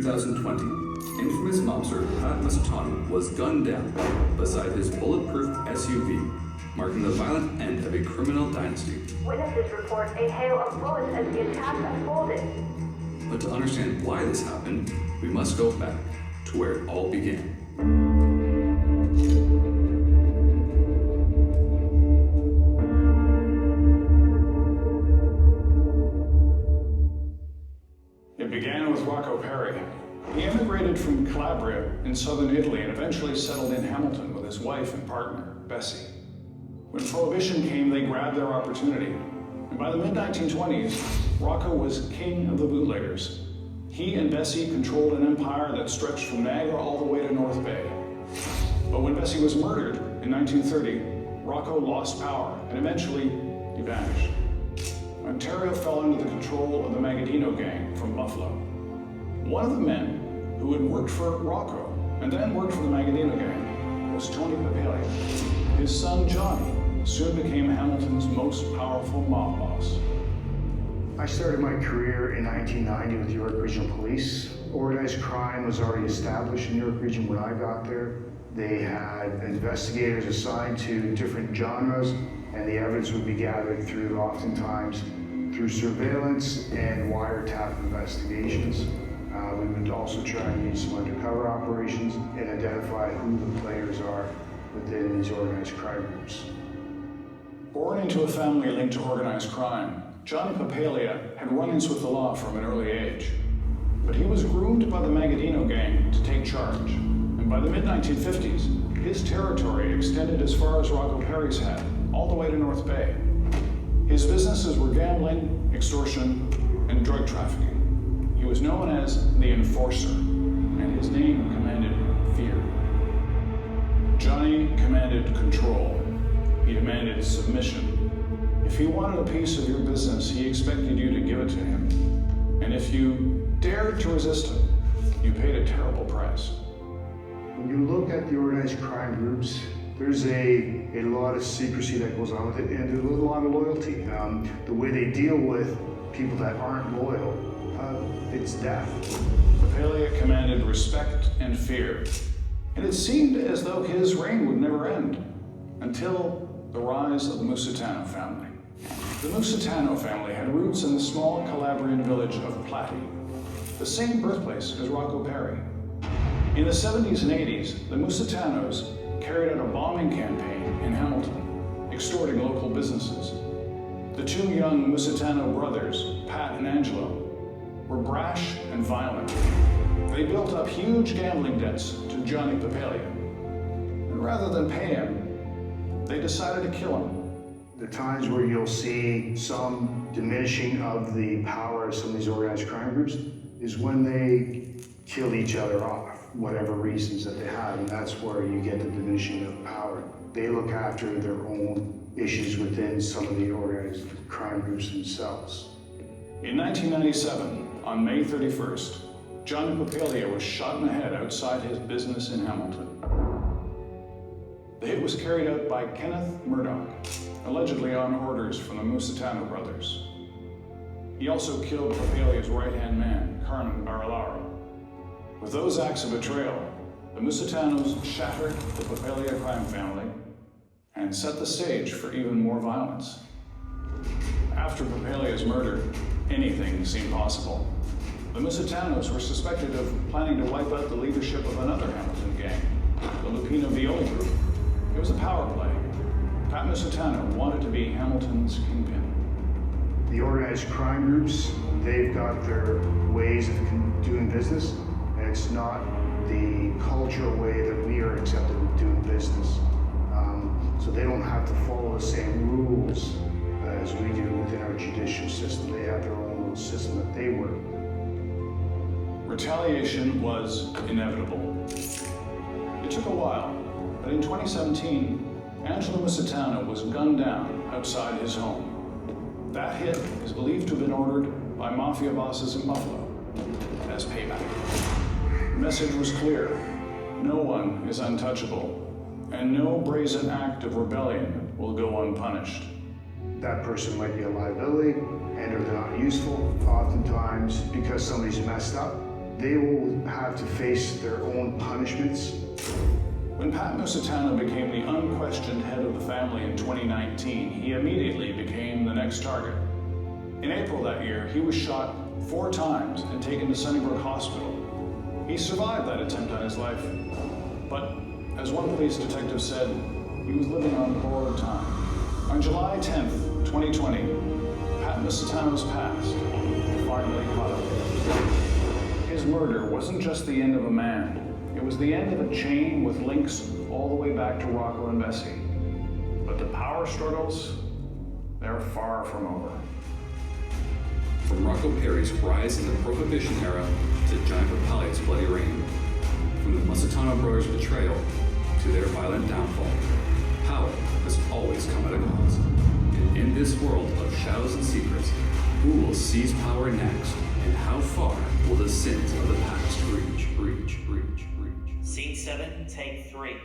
2020, infamous mobster Pat Musitano was gunned down beside his bulletproof SUV, marking the violent end of a criminal dynasty. Witnesses report a hail of bullets as the attack unfolded. But to understand why this happened, we must go back to where it all began. It began with Rocco Perri. He immigrated from Calabria in southern Italy and eventually settled in Hamilton with his wife and partner, Bessie. When Prohibition came, they grabbed their opportunity. And by the mid-1920s, Rocco was king of the bootleggers. He and Bessie controlled an empire that stretched from Niagara all the way to North Bay. But when Bessie was murdered in 1930, Rocco lost power and eventually he vanished. Ontario fell under the control of the Magadino gang from Buffalo. One of the men who had worked for Rocco and then worked for the Magadino gang was Tony Papelia. His son Johnny soon became Hamilton's most powerful mob boss. I started my career in 1990 with York Regional Police. Organized crime was already established in York Region when I got there. They had investigators assigned to different genres, and the evidence would be gathered through, oftentimes, through surveillance and wiretap investigations. We would also try and use some undercover operations and identify who the players are within these organized crime groups. Born into a family linked to organized crime, Johnny Papelia had run-ins with the law from an early age. But he was groomed by the Magadino gang to take charge. And by the mid-1950s, his territory extended as far as Rocco Perri's had, all the way to North Bay. His businesses were gambling, extortion, and drug trafficking. He was known as the Enforcer, and his name commanded fear. Johnny commanded control. He demanded submission. If he wanted a piece of your business, he expected you to give it to him. And if you dared to resist him, you paid a terrible price. When you look at the organized crime groups, there's a lot of secrecy that goes on with it, and there's a lot of loyalty. The way they deal with people that aren't loyal, it's death. Papelia commanded respect and fear, and it seemed as though his reign would never end, until the rise of the Musitano family. The Musitano family had roots in the small Calabrian village of Platti, the same birthplace as Rocco Perri. In the 70s and 80s, the Musitanos carried out a bombing campaign in Hamilton, extorting local businesses. The two young Musitano brothers, Pat and Angelo, were brash and violent. They built up huge gambling debts to Johnny Papelia. And rather than pay him, they decided to kill him. The times where you'll see some diminishing of the power of some of these organized crime groups is when they kill each other off, whatever reasons that they have, and that's where you get the diminishing of power. They look after their own issues within some of the organized crime groups themselves. In 1997, on May 31st, Johnny Papelia was shot in the head outside his business in Hamilton. The hit was carried out by Kenneth Murdoch, allegedly on orders from the Musitano brothers. He also killed Papelia's right-hand man, Carmen Barilaro. With those acts of betrayal, the Musitanos shattered the Papelia crime family and set the stage for even more violence. After Papelia's murder, anything seemed possible. The Musitanos were suspected of planning to wipe out the leadership of another Hamilton gang, the Lupino Violi group. It was a power play. Pat Musitano wanted to be Hamilton's kingpin. The organized crime groups, they've got their ways of doing business, and it's not the cultural way that we are accepted of doing business. So they don't have to follow the same rules as we do within our judicial system. They have their own little system that they work. Retaliation was inevitable. It took a while, but in 2017, Angelo Musitano was gunned down outside his home. That hit is believed to have been ordered by mafia bosses in Buffalo as payback. The message was clear: no one is untouchable, and no brazen act of rebellion will go unpunished. That person might be a liability, and or they're not useful. Oftentimes, because somebody's messed up, they will have to face their own punishments. When Pat Musitano became the unquestioned head of the family in 2019, he immediately became the next target. In April that year, he was shot 4 times and taken to Sunnybrook Hospital. He survived that attempt on his life, but as one police detective said, he was living on borrowed time. On July 10th, 2020, Pat Musitano's past finally caught up with him. His murder wasn't just the end of a man. It was the end of a chain with links all the way back to Rocco and Bessie. But the power struggles, they're far from over. From Rocco Perry's rise in the Prohibition era to Johnny Papalia's bloody reign, from the Musitano brothers' betrayal to their violent downfall, power has always come at a cost. And in this world of shadows and secrets, who will seize power next, and how far will the sins of the past reach? Scene 7, take 3.